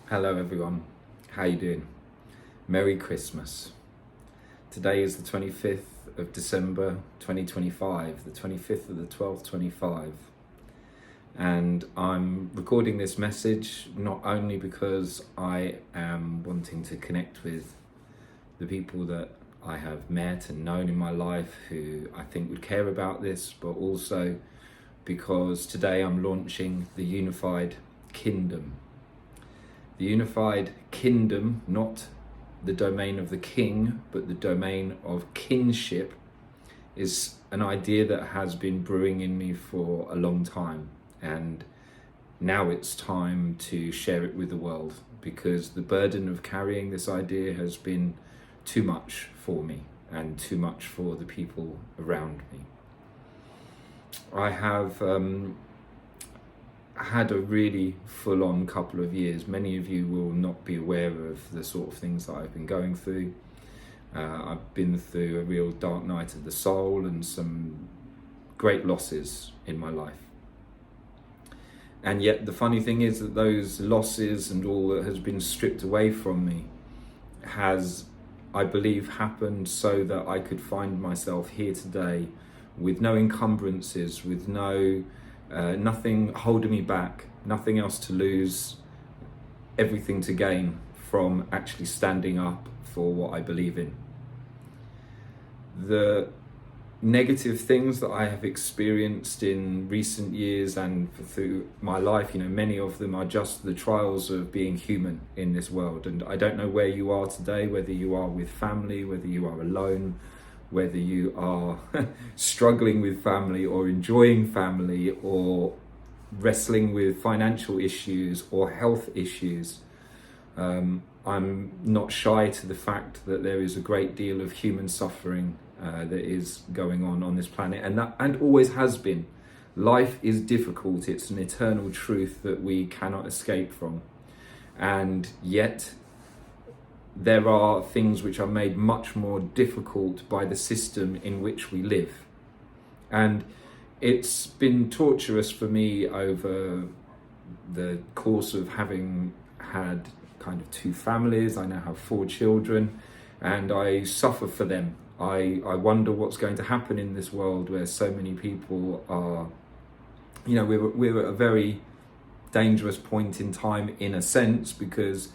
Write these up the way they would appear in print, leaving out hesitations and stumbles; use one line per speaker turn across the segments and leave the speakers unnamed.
Hello everyone, how you doing? Merry Christmas. Today is the 25th of December 2025, the 25th of the 12th 25. And I'm recording this message not only because I am wanting to connect with the people that I have met and known in my life who I think would care about this, but also because today I'm launching the unified Kindom. The unified kingdom, not the domain of the king, but the domain of kinship, is an idea that has been brewing in me for a long time. And now it's time to share it with the world, because the burden of carrying this idea has been too much for me and too much for the people around me. I have had a really full-on couple of years. Many of you will not be aware of the sort of things that I've been going through. I've been through a real dark night of the soul and some great losses in my life. And yet the funny thing is that those losses and all that has been stripped away from me has, I believe, happened so that I could find myself here today with no encumbrances, with nothing holding me back, nothing else to lose, everything to gain from actually standing up for what I believe in. The negative things that I have experienced in recent years and through my life, many of them are just the trials of being human in this world. And I don't know where you are today, whether you are with family, whether you are alone, whether you are struggling with family or enjoying family or wrestling with financial issues or health issues. I'm not shy to the fact that there is a great deal of human suffering that is going on this planet, and always has been. Life is difficult. It's an eternal truth that we cannot escape from. And yet, there are things which are made much more difficult by the system in which we live. And it's been torturous for me over the course of having had kind of two families. I now have 4 children, and I suffer for them. I wonder what's going to happen in this world where so many people are, we're at a very dangerous point in time in a sense, because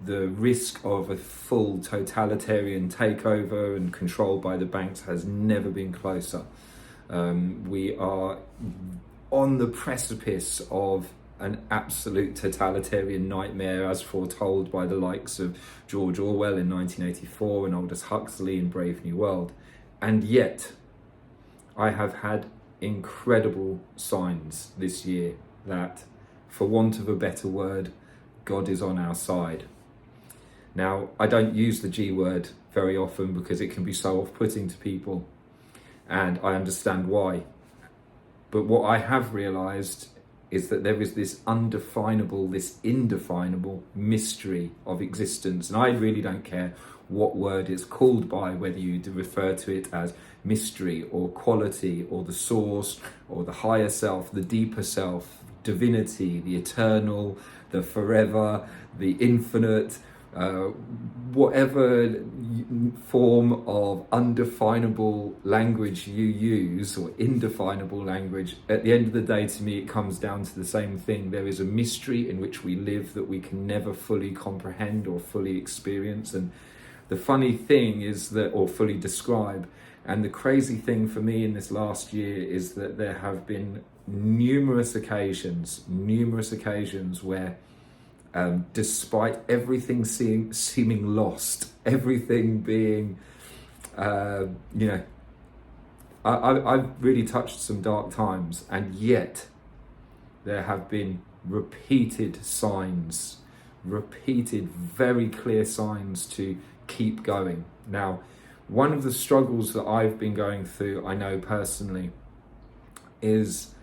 the risk of a full totalitarian takeover and control by the banks has never been closer. We are on the precipice of an absolute totalitarian nightmare, as foretold by the likes of George Orwell in 1984 and Aldous Huxley in Brave New World. And yet, I have had incredible signs this year that, for want of a better word, God is on our side. Now, I don't use the G word very often because it can be so off-putting to people, and I understand why. But what I have realised is that there is this undefinable, this indefinable mystery of existence. And I really don't care what word it's called by, whether you refer to it as mystery or quality or the source or the higher self, the deeper self, divinity, the eternal, the forever, the infinite, whatever form of undefinable language you use, or indefinable language, at the end of the day, to me, it comes down to the same thing. There is a mystery in which we live that we can never fully comprehend or fully experience. And the funny thing is that, or fully describe, and the crazy thing for me in this last year is that there have been numerous occasions where despite everything seeming lost, everything being, I've really touched some dark times, and yet there have been repeated signs, very clear signs to keep going. Now, one of the struggles that I've been going through, I know personally, is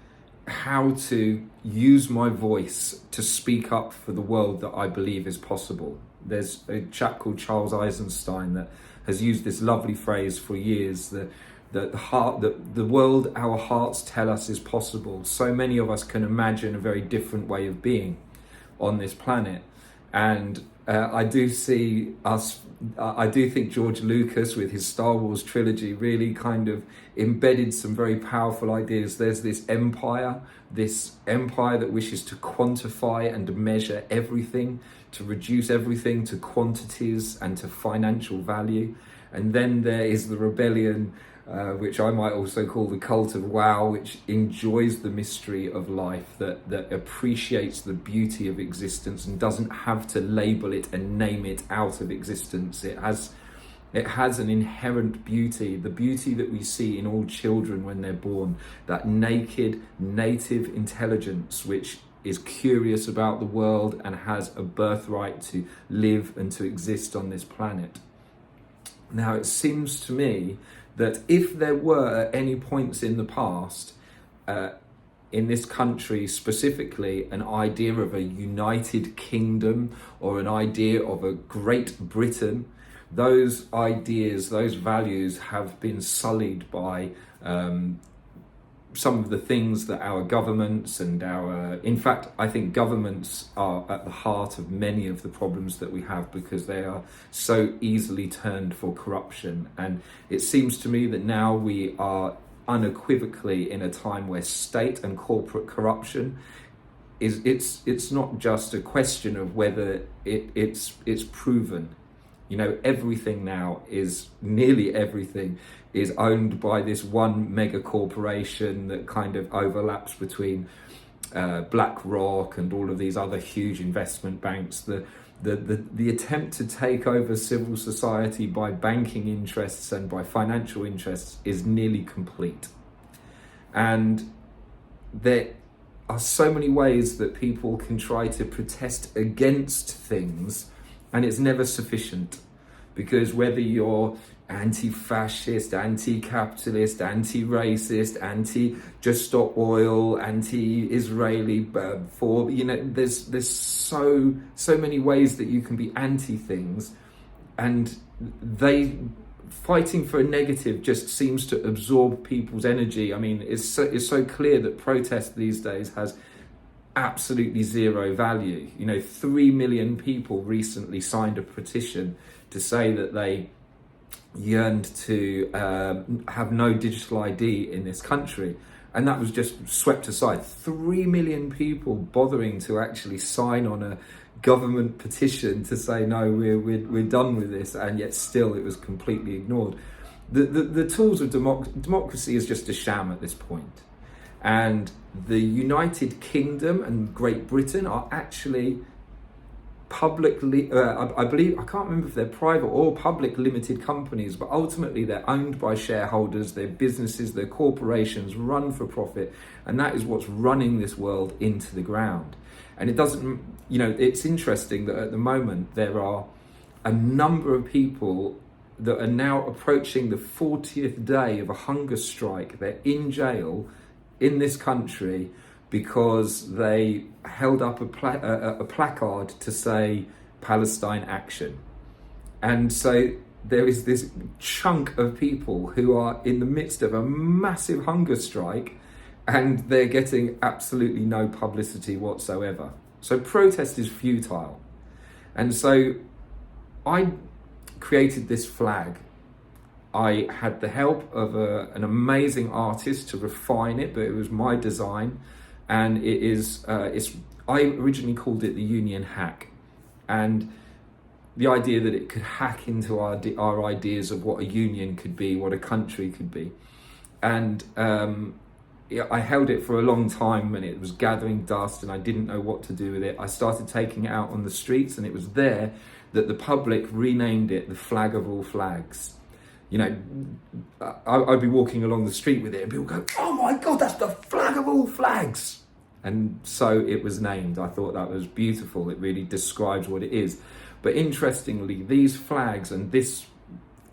how to use my voice to speak up for the world that I believe is possible. There's a chap called Charles Eisenstein that has used this lovely phrase for years, that the world our hearts tell us is possible. So many of us can imagine a very different way of being on this planet. And I do think George Lucas with his Star Wars trilogy really kind of embedded some very powerful ideas. There's this empire that wishes to quantify and measure everything, to reduce everything to quantities and to financial value. And then there is the rebellion, which I might also call the cult of wow, which enjoys the mystery of life, that appreciates the beauty of existence and doesn't have to label it and name it out of existence. It has an inherent beauty, the beauty that we see in all children when they're born, that naked, native intelligence which is curious about the world and has a birthright to live and to exist on this planet. Now, it seems to me that if there were at any points in the past, in this country specifically, an idea of a united kingdom or an idea of a Great Britain, those ideas, those values have been sullied by some of the things that our governments and in fact, I think governments are at the heart of many of the problems that we have, because they are so easily turned for corruption. And it seems to me that now we are unequivocally in a time where state and corporate corruption it's not just a question of whether it's proven. You know, nearly everything is owned by this one mega corporation that kind of overlaps between BlackRock and all of these other huge investment banks. The attempt to take over civil society by banking interests and by financial interests is nearly complete. And there are so many ways that people can try to protest against things, and it's never sufficient, because whether you're anti-fascist, anti-capitalist, anti-racist, anti-just stop oil, anti-Israeli, there's so many ways that you can be anti things, and fighting for a negative just seems to absorb people's energy. I mean, it's so clear that protest these days has absolutely zero value. 3 million people recently signed a petition to say that they yearned to have no digital ID in this country, and that was just swept aside. 3 million people bothering to actually sign on a government petition to say no, we're done with this, and yet still it was completely ignored. The tools of democracy is just a sham at this point. And the United Kingdom and Great Britain are actually publicly, I believe, I can't remember if they're private or public limited companies, but ultimately they're owned by shareholders, they're businesses, they're corporations run for profit, and that is what's running this world into the ground. And it doesn't, it's interesting that at the moment there are a number of people that are now approaching the 40th day of a hunger strike. They're in jail in this country because they held up a placard to say Palestine action. And so there is this chunk of people who are in the midst of a massive hunger strike, and they're getting absolutely no publicity whatsoever. So protest is futile. And so I created this flag. I had the help of an amazing artist to refine it, but it was my design. And I originally called it the Union Hack. And the idea that it could hack into our ideas of what a union could be, what a country could be. And I held it for a long time, and it was gathering dust, and I didn't know what to do with it. I started taking it out on the streets, and it was there that the public renamed it the flag of all flags. I'd be walking along the street with it, and people go, "Oh my God, that's the flag of all flags!" And so it was named. I thought that was beautiful. It really describes what it is. But interestingly, these flags and this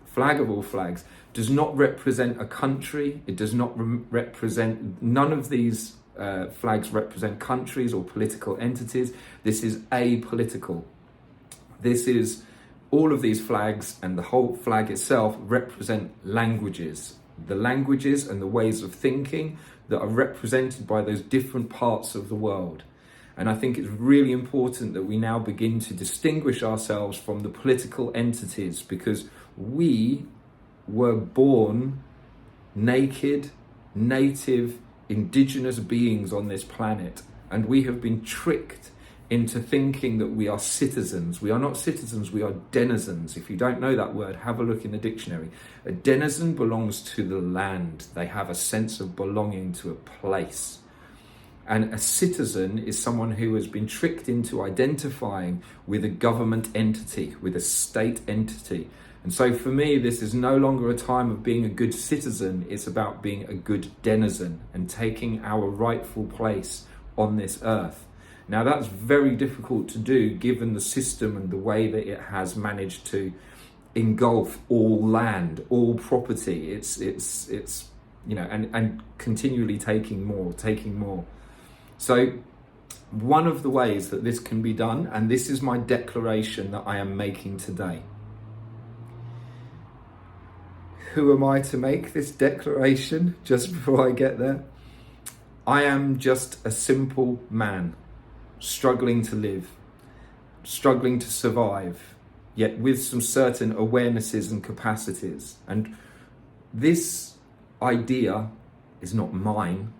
flag of all flags does not represent a country. It does not represent, none of these flags represent countries or political entities. This is apolitical. This is, all of these flags and the whole flag itself represent languages. The languages and the ways of thinking that are represented by those different parts of the world. And I think it's really important that we now begin to distinguish ourselves from the political entities, because we were born naked, native, indigenous beings on this planet. And we have been tricked into thinking that we are citizens. We are not citizens, we are denizens. If you don't know that word, have a look in the dictionary. A denizen belongs to the land. They have a sense of belonging to a place. And a citizen is someone who has been tricked into identifying with a government entity, with a state entity. And so for me, this is no longer a time of being a good citizen. It's about being a good denizen and taking our rightful place on this earth. Now, that's very difficult to do given the system and the way that it has managed to engulf all land, all property. It's and continually taking more. So one of the ways that this can be done, and this is my declaration that I am making today. Who am I to make this declaration? Just before I get there, I am just a simple man, struggling to live, struggling to survive, yet with some certain awarenesses and capacities. And this idea is not mine.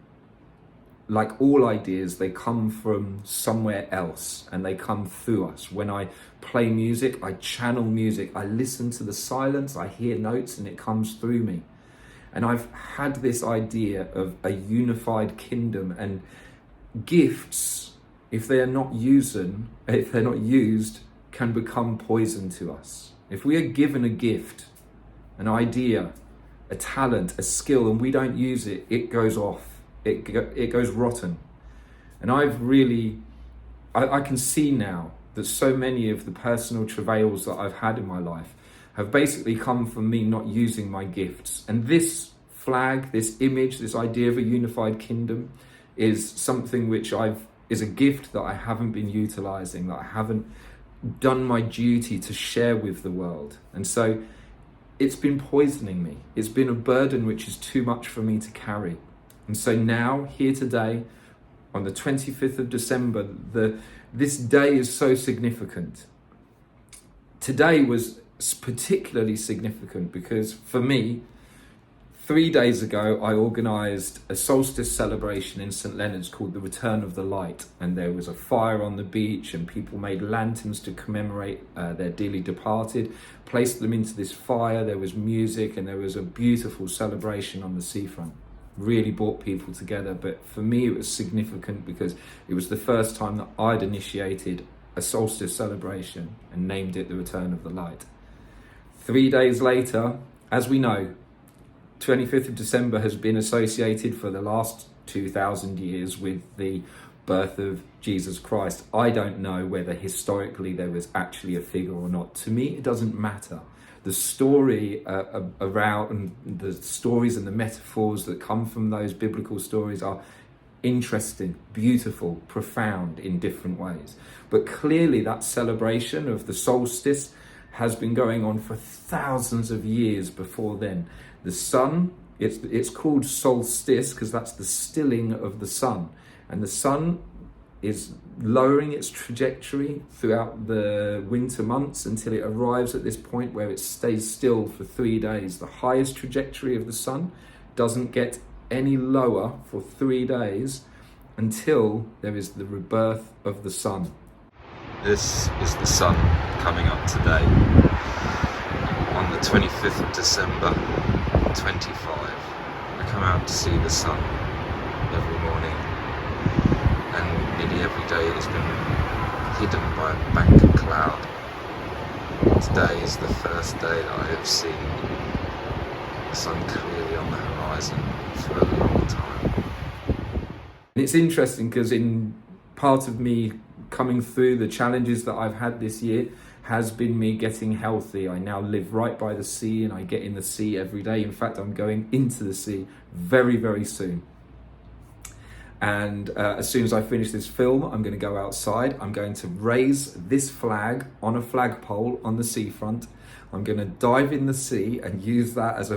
Like all ideas, they come from somewhere else and they come through us. When I play music, I channel music. I listen to the silence, I hear notes, and it comes through me. And I've had this idea of a unified kingdom, and gifts, if they're not used, can become poison to us. If we are given a gift, an idea, a talent, a skill, and we don't use it, it goes off. It goes rotten. And I can see now that so many of the personal travails that I've had in my life have basically come from me not using my gifts. And this flag, this image, this idea of a unified kingdom is something which is a gift that I haven't been utilizing, that I haven't done my duty to share with the world. And so it's been poisoning me. It's been a burden which is too much for me to carry. And so now, here today, on the 25th of December, this day is so significant. Today was particularly significant because for me, 3 days ago, I organised a solstice celebration in St. Leonard's called the Return of the Light. And there was a fire on the beach and people made lanterns to commemorate their dearly departed, placed them into this fire. There was music and there was a beautiful celebration on the seafront. Really brought people together. But for me, it was significant because it was the first time that I'd initiated a solstice celebration and named it the Return of the Light. 3 days later, as we know, 25th of December has been associated for the last 2,000 years with the birth of Jesus Christ. I don't know whether historically there was actually a figure or not. To me, it doesn't matter. The story around the stories and the metaphors that come from those biblical stories are interesting, beautiful, profound in different ways. But clearly that celebration of the solstice has been going on for thousands of years before then. The sun, it's called solstice because that's the stilling of the sun. And the sun is lowering its trajectory throughout the winter months until it arrives at this point where it stays still for 3 days. The highest trajectory of the sun doesn't get any lower for 3 days until there is the rebirth of the sun. This is the sun coming up today on the 25th of December 25. I come out to see the sun every morning, and nearly every day it's been hidden by a bank of cloud. Today is the first day that I have seen the sun clearly on the horizon for a long time. And it's interesting because in part of me coming through the challenges that I've had this year has been me getting healthy. I now live right by the sea and I get in the sea every day. In fact, I'm going into the sea very, very soon. And as soon as I finish this film, I'm going to go outside. I'm going to raise this flag on a flagpole on the seafront. I'm going to dive in the sea and use that as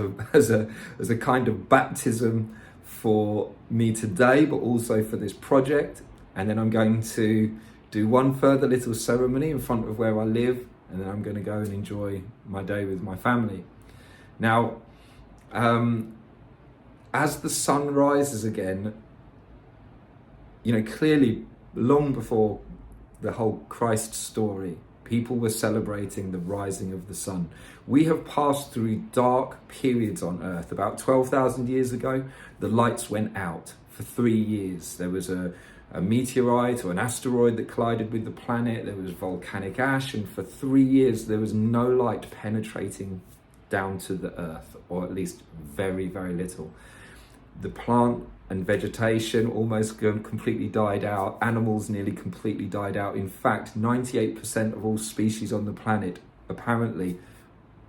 a kind of baptism for me today, but also for this project. and then I'm going to do one further little ceremony in front of where I live, and then I'm going to go and enjoy my day with my family. Now, as the sun rises again, clearly long before the whole Christ story, people were celebrating the rising of the sun. We have passed through dark periods on Earth. About 12,000 years ago, the lights went out for 3 years. There was a meteorite or an asteroid that collided with the planet. There was volcanic ash, and for 3 years there was no light penetrating down to the Earth, or at least very, very little. The plant and vegetation almost completely died out. Animals nearly completely died out. In fact, 98% of all species on the planet apparently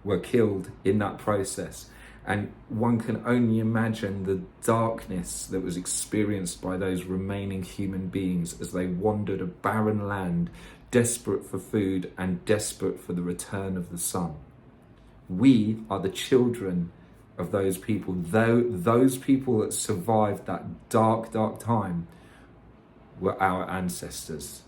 were killed in that process. And one can only imagine the darkness that was experienced by those remaining human beings as they wandered a barren land, desperate for food and desperate for the return of the sun. We are the children of those people. Those people that survived that dark, dark time were our ancestors.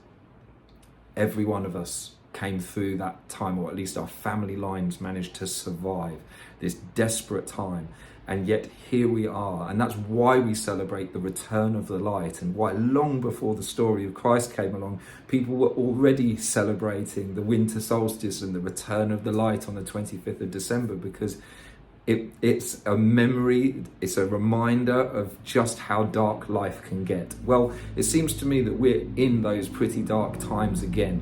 Every one of us came through that time, or at least our family lines managed to survive this desperate time. And yet here we are. And that's why we celebrate the return of the light, and why long before the story of Christ came along, people were already celebrating the winter solstice and the return of the light on the 25th of December, because it's a memory, it's a reminder of just how dark life can get. Well, it seems to me that we're in those pretty dark times again.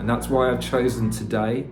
And that's why I've chosen today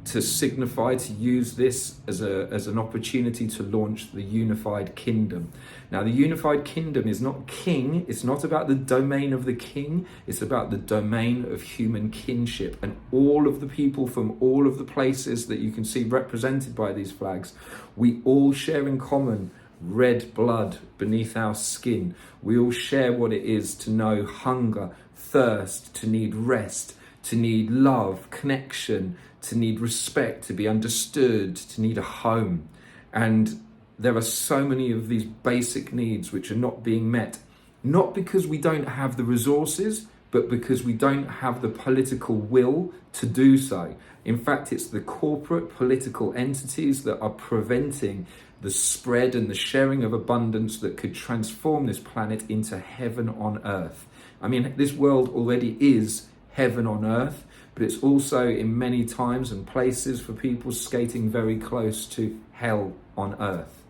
to signify, to use this as an opportunity to launch the unified kingdom. Now, the unified kingdom is not king, it's not about the domain of the king, it's about the domain of human kinship. And all of the people from all of the places that you can see represented by these flags, we all share in common red blood beneath our skin. We all share what it is to know hunger, thirst, to need rest, to need love, connection, to need respect, to be understood, to need a home. And there are so many of these basic needs which are not being met, not because we don't have the resources, but because we don't have the political will to do so. In fact, it's the corporate political entities that are preventing the spread and the sharing of abundance that could transform this planet into heaven on earth. I mean, this world already is heaven on earth, but it's also in many times and places for people skating very close to hell on earth.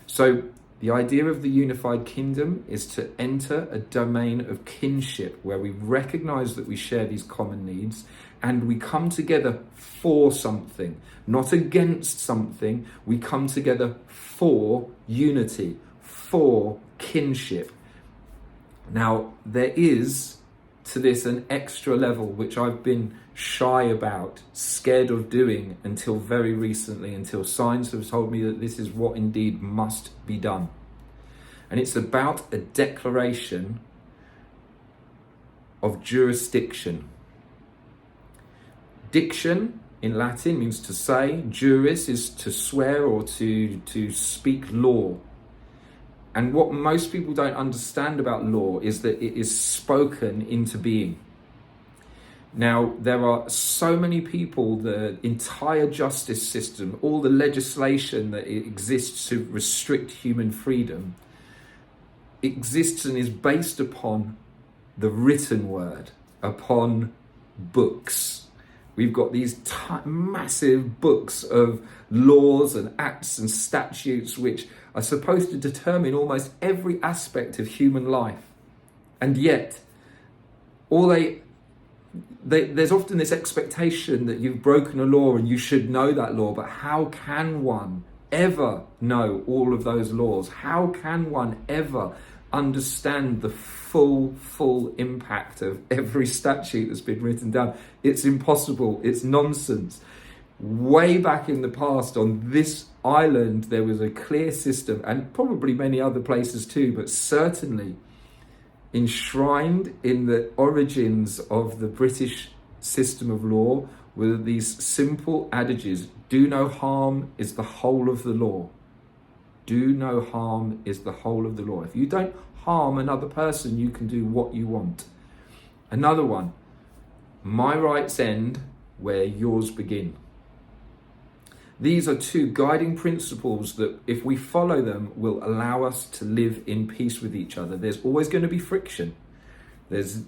So the idea of the unified kingdom is to enter a domain of kinship where we recognize that we share these common needs and we come together for something, not against something. We come together for unity, for kinship. Now, there is to this an extra level which I've been shy about, scared of doing until very recently, until science has told me that this is what indeed must be done. And it's about a declaration of jurisdiction. Diction in Latin means to say, juris is to swear or to speak law. And what most people don't understand about law is that it is spoken into being. Now, there are so many people, the entire justice system, all the legislation that exists to restrict human freedom, exists and is based upon the written word, upon books. We've got these massive books of laws and acts and statutes which are supposed to determine almost every aspect of human life. And yet, there's often this expectation that you've broken a law and you should know that law, but how can one ever know all of those laws? How can one ever understand the full impact of every statute that's been written down? It's impossible. It's nonsense. Way back in the past on this island, there was a clear system, and probably many other places too, but certainly enshrined in the origins of the British system of law were these simple adages. Do no harm is the whole of the law. do no harm is the whole of the law. If you don't harm another person, you can do what you want. Another one, my rights end where yours begin. These are two guiding principles that, if we follow them, will allow us to live in peace with each other. There's always going to be friction. There's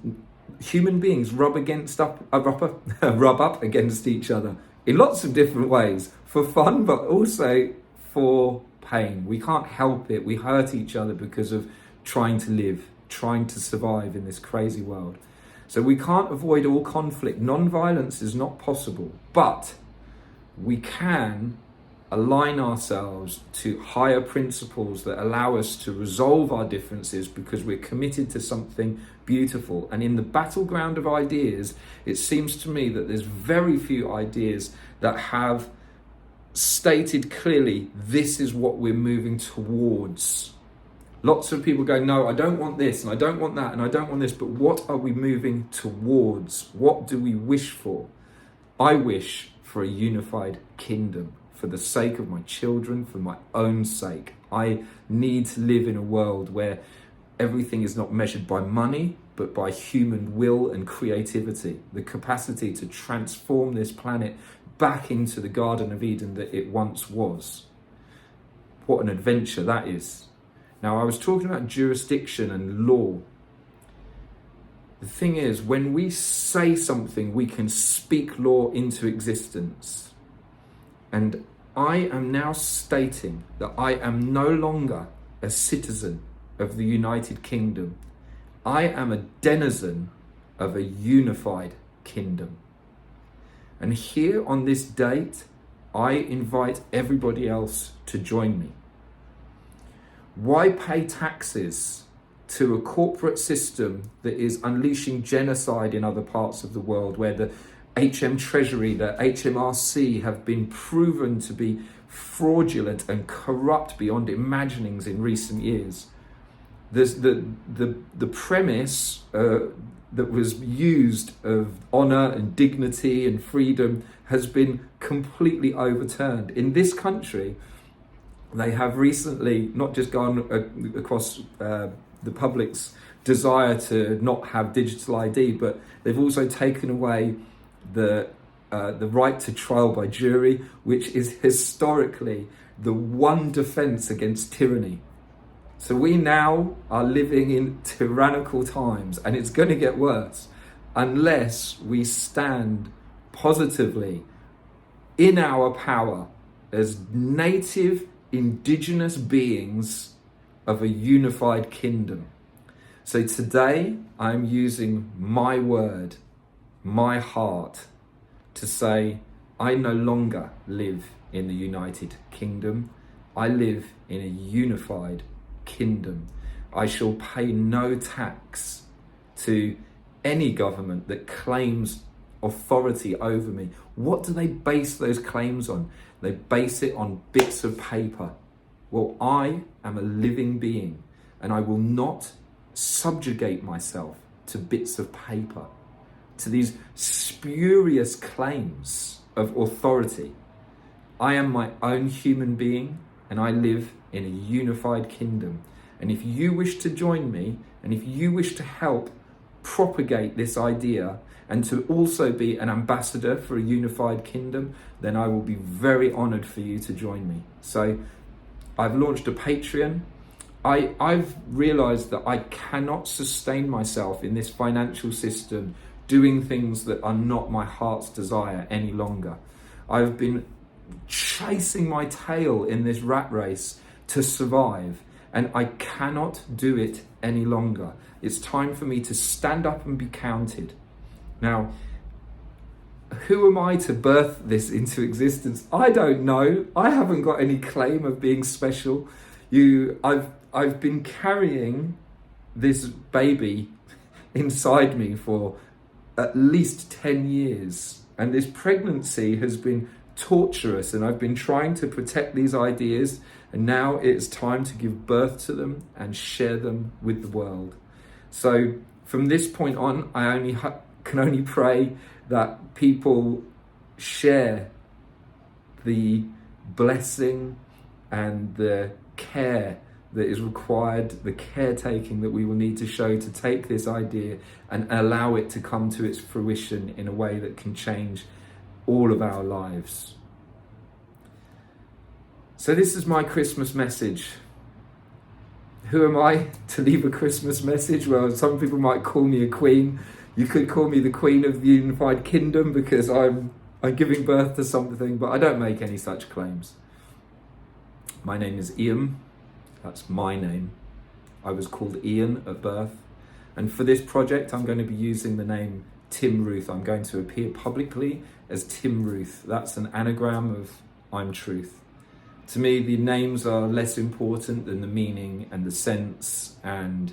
human beings rub up against each other in lots of different ways, for fun, but also for pain. We can't help it. We hurt each other because of trying to live, trying to survive in this crazy world. So we can't avoid all conflict. Non-violence is not possible, but we can align ourselves to higher principles that allow us to resolve our differences because we're committed to something beautiful. And in the battleground of ideas, it seems to me that there's very few ideas that have stated clearly, this is what we're moving towards. Lots of people go, no, I don't want this, and I don't want that, and I don't want this, but what are we moving towards? What do we wish for? I wish for a unified kingdom, for the sake of my children, for my own sake. I need to live in a world where everything is not measured by money, but by human will and creativity, the capacity to transform this planet back into the Garden of Eden that it once was. What an adventure that is. Now, I was talking about jurisdiction and law. The thing is, when we say something, we can speak law into existence. And I am now stating that I am no longer a citizen of the United Kingdom. I am a denizen of a unified kingdom. And here on this date, I invite everybody else to join me. Why pay taxes to a corporate system that is unleashing genocide in other parts of the world, where the HM Treasury, the HMRC have been proven to be fraudulent and corrupt beyond imaginings in recent years? There's the premise that was used of honor and dignity and freedom has been completely overturned. In this country, they have recently not just gone across the public's desire to not have digital ID, but they've also taken away the right to trial by jury, which is historically the one defense against tyranny. So we now are living in tyrannical times, and it's going to get worse unless we stand positively in our power as native indigenous beings of a unified kingdom. So today I'm using my word, my heart, to say I no longer live in the United Kingdom. I live in a unified kingdom. I shall pay no tax to any government that claims authority over me. What do they base those claims on? They base it on bits of paper. Well, I am a living being, and I will not subjugate myself to bits of paper, to these spurious claims of authority. I am my own human being, and I live in a unified kingdom. And if you wish to join me, and if you wish to help propagate this idea, and to also be an ambassador for a unified kingdom, then I will be very honored for you to join me. So I've launched a Patreon. I've realized that I cannot sustain myself in this financial system doing things that are not my heart's desire any longer. I've been chasing my tail in this rat race to survive, and I cannot do it any longer. It's time for me to stand up and be counted. Now, who am I to birth this into existence? I don't know. I haven't got any claim of being special. I've been carrying this baby inside me for at least 10 years. And this pregnancy has been torturous, and I've been trying to protect these ideas, and now it's time to give birth to them and share them with the world. So from this point on, I can only pray that people share the blessing and the care that is required, the caretaking that we will need to show to take this idea and allow it to come to its fruition in a way that can change all of our lives. So this is my Christmas message. Who am I to leave a Christmas message? Well, some people might call me a queen. You could call me the Queen of the Unified Kingdom because I'm giving birth to something, but I don't make any such claims. My name is Ian. That's my name. I was called Ian at birth. And for this project, I'm going to be using the name Tim Ruth. I'm going to appear publicly as Tim Ruth. That's an anagram of I'm Truth. To me, the names are less important than the meaning and the sense and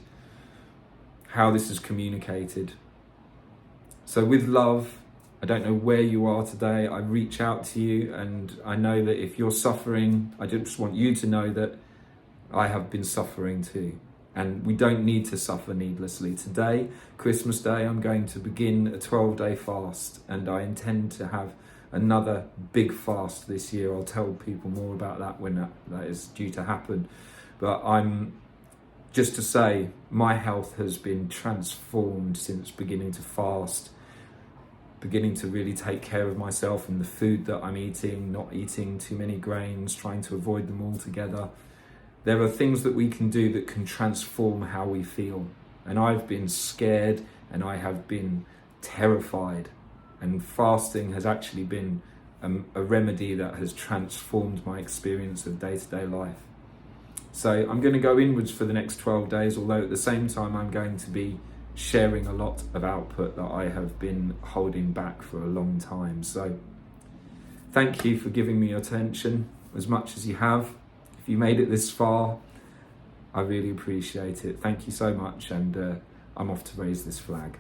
how this is communicated. So with love, I don't know where you are today. I reach out to you, and I know that if you're suffering, I just want you to know that I have been suffering too. And we don't need to suffer needlessly. Today, Christmas Day, I'm going to begin a 12-day fast, and I intend to have another big fast this year. I'll tell people more about that when that is due to happen. But just to say, my health has been transformed since beginning to fast, beginning to really take care of myself and the food that I'm eating, not eating too many grains, trying to avoid them altogether. There are things that we can do that can transform how we feel. And I've been scared and I have been terrified. And fasting has actually been a remedy that has transformed my experience of day-to-day life. So I'm going to go inwards for the next 12 days, although at the same time I'm going to be sharing a lot of output that I have been holding back for a long time. So thank you for giving me your attention as much as you have. If you made it this far, I really appreciate it. Thank you so much, and I'm off to raise this flag.